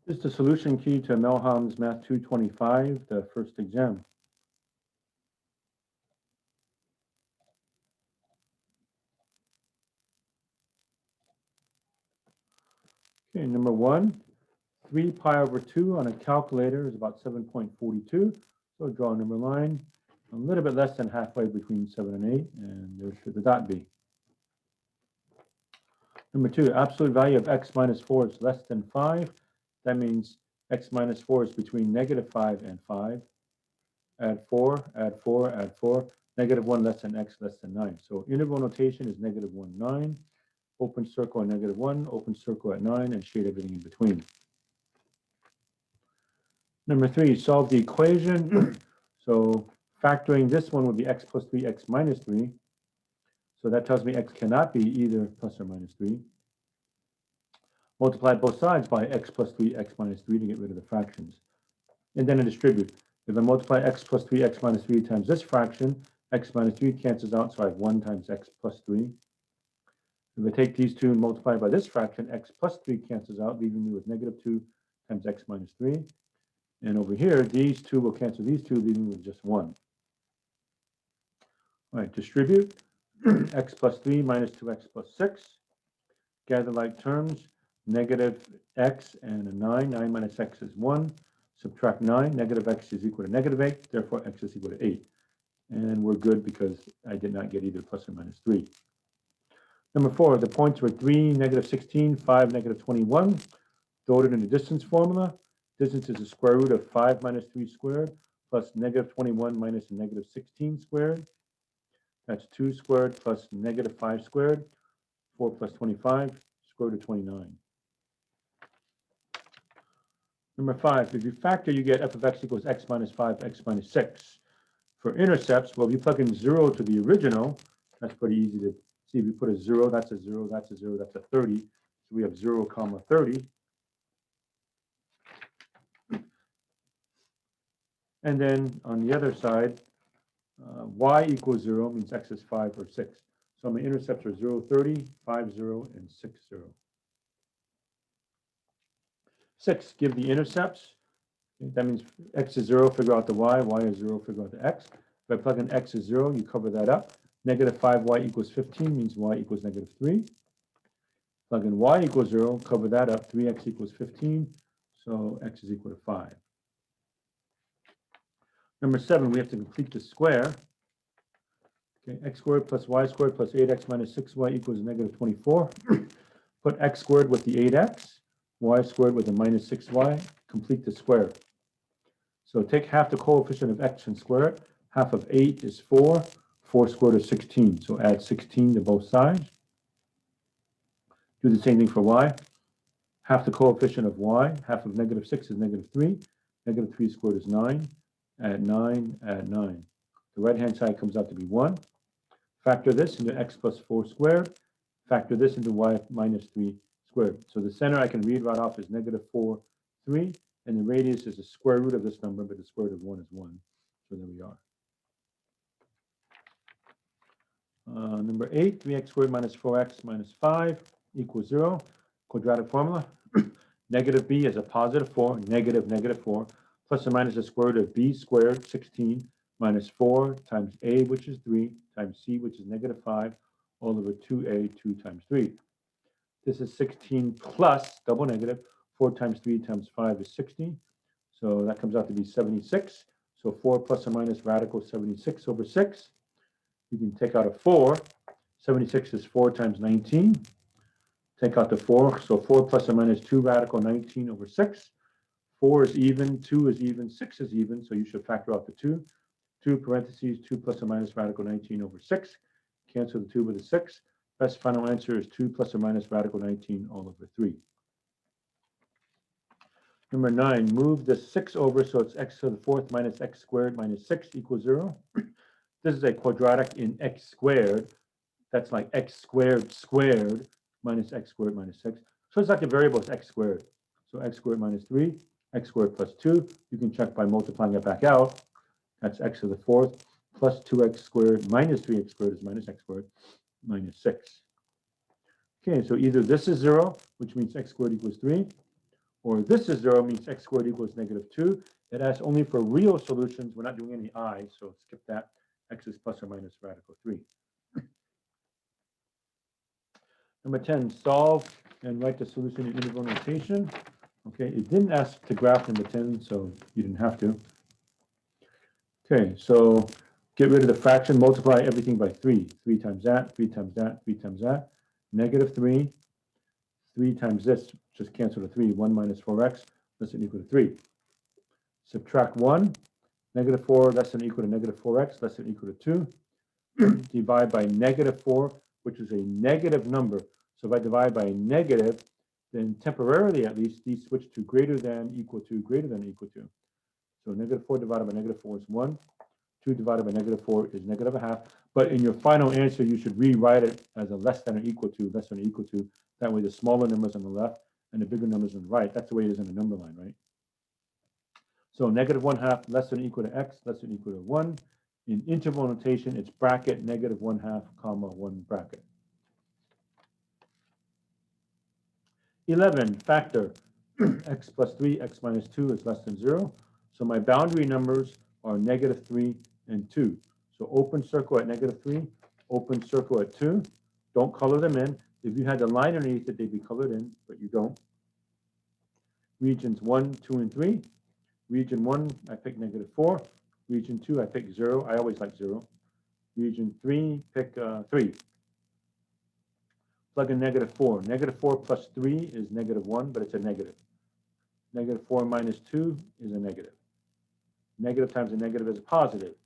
This is the solution key to Melham's Math 225, the first exam. Okay, number 1, 3 pi over 2 on a calculator is about 7.42. So draw a number line, a little bit less than halfway between 7 and 8, and there should the dot be. Number 2, absolute value of x minus 4 is less than 5. That means x minus 4 is between negative 5 and 5. Add 4, add 4, add 4. Negative 1 less than x less than 9. So interval notation is negative 1, 9. Open circle at negative 1, open circle at 9, and shade everything in between. Number 3, solve the equation. So factoring this one would be x plus 3, x minus 3. So that tells me x cannot be either plus or minus 3. Multiply both sides by x plus 3, x minus 3 to get rid of the fractions. And then I distribute. If I multiply x plus 3, x minus 3 times this fraction, x minus 3 cancels out, so I have 1 times x plus 3. If I take these two and multiply by this fraction, x plus 3 cancels out, leaving me with negative 2 times x minus 3. And over here, these two will cancel these two, leaving me with just 1. All right, distribute. X plus 3 minus 2x plus 6. Gather like terms, negative x and a 9. 9 minus x is 1. Subtract 9. Negative x is equal to negative 8. Therefore, x is equal to 8. And we're good because I did not get either plus or minus 3. Number 4, the points were 3, negative 16, 5, negative 21. Throw it in the distance formula. Distance is the square root of 5 minus 3 squared plus negative 21 minus negative 16 squared. That's 2 squared plus negative 5 squared. 4 plus 25, square root of 29. Number 5, if you factor, you get f of x equals x minus 5, x minus 6. For intercepts, well, if you plug in 0 to the original, that's pretty easy to see. If you put a 0, that's a 0, that's a 0, that's a 30. So we have 0, comma 30. And then on the other side, y equals 0 means x is 5 or 6. So my intercepts are 0, 30, 5, 0, and 6, 0. 6, give the intercepts. That means x is 0, figure out the y is 0, figure out the x. If I plug in x is 0, you cover that up. Negative 5y equals 15 means y equals negative 3. Plug in y equals 0, cover that up. 3x equals 15, so x is equal to 5. Number 7, we have to complete the square. Okay, x squared plus y squared plus 8x minus 6y equals negative 24. Put x squared with the 8x, y squared with the minus 6y, complete the square. So take half the coefficient of x and square it. Half of 8 is 4. 4 squared is 16. So add 16 to both sides. Do the same thing for y. Half the coefficient of y. Half of negative 6 is negative 3. Negative 3 squared is 9. Add 9, add 9. The right-hand side comes out to be 1. Factor this into x plus 4 squared. Factor this into y minus 3 squared. So the center I can read right off is negative 4, 3. And the radius is the square root of this number, but the square root of 1 is 1. So there we are. Number 8, 3x squared minus 4x minus 5 equals 0. Quadratic formula. Negative b is a positive 4, negative negative 4, plus or minus the square root of b squared, 16, minus 4 times a, which is 3, times c, which is negative 5, all over 2a, 2 times 3. This is 16 plus, double negative, 4 times 3 times 5 is 60. So that comes out to be 76. So 4 plus or minus radical 76 over 6. You can take out a 4. 76 is 4 times 19. Take out the 4. So 4 plus or minus 2 radical 19 over 6. 4 is even, 2 is even, 6 is even. So you should factor out the 2. 2 parentheses, 2 plus or minus radical 19 over 6. Cancel the 2 with the 6. Best final answer is 2 plus or minus radical 19 all over 3. Number 9, move the 6 over so it's x to the 4th minus x squared minus 6 equals 0. This is a quadratic in x squared. That's like x squared squared minus x squared minus 6. So it's like the variable is x squared. So x squared minus 3, x squared plus 2. You can check by multiplying it back out. That's x to the 4th plus 2x squared minus 3x squared is minus x squared minus 6. Okay, so either this is 0, which means x squared equals 3, or this is 0 means x squared equals -2. It asks only for real solutions. We're not doing any I, so skip that. X is plus or minus radical 3. Number 10, solve and write the solution in interval notation. Okay, it didn't ask to graph number 10, so you didn't have to. Okay, so get rid of the fraction, multiply everything by 3. 3 times that, 3 times that, 3 times that. -3. 3 times this, just cancel the 3. 1 minus 4x less than or equal to 3. Subtract 1. -4 less than or equal to -4x less than or equal to 2. Divide by -4, which is a negative number. So if I divide by a negative, then temporarily at least, these switch to greater than, equal to, greater than, equal to. So -4 divided by -4 is 1. 2 divided by -4 is -1/2. But in your final answer, you should rewrite it as a less than or equal to, less than or equal to. That way the smaller numbers on the left and the bigger numbers on the right. That's the way it is in the number line, right? So -1/2 less than or equal to x, less than or equal to 1. In interval notation, it's bracket -1/2, comma 1 bracket. 11, factor. X plus 3, x minus 2 is less than 0. So my boundary numbers are -3 and 2. So open circle at -3, open circle at 2. Don't color them in. If you had the line underneath it, they'd be colored in, but you don't. Regions 1, 2, and 3. Region 1, I pick -4. Region 2, I pick 0. I always like 0. Region 3, pick 3. Plug in -4. -4 plus 3 is -1, but it's a negative. -4 minus 2 is a negative. Negative times a negative is a positive.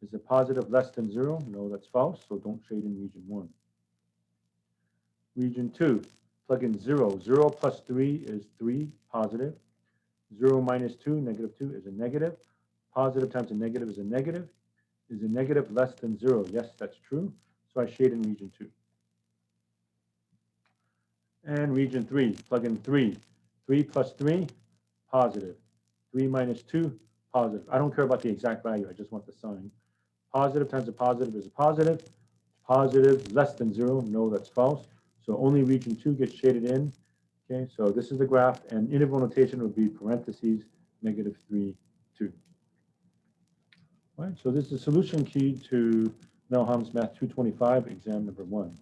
Is a positive less than 0? No, that's false, so don't shade in region 1. Region 2, plug in 0. 0 plus 3 is 3, positive. 0 minus 2, -2 is a negative. Positive times a negative is a negative. Is a negative less than 0? Yes, that's true. So I shade in region 2. And region 3, plug in 3. 3 plus 3, positive. 3 minus 2, positive. I don't care about the exact value. I just want the sign. Positive times a positive is a positive. Positive less than 0. No, that's false. So only region 2 gets shaded in. Okay, so this is the graph, and interval notation would be parentheses -3, 2. All right, so this is the solution key to Melham's Math 225, exam number 1.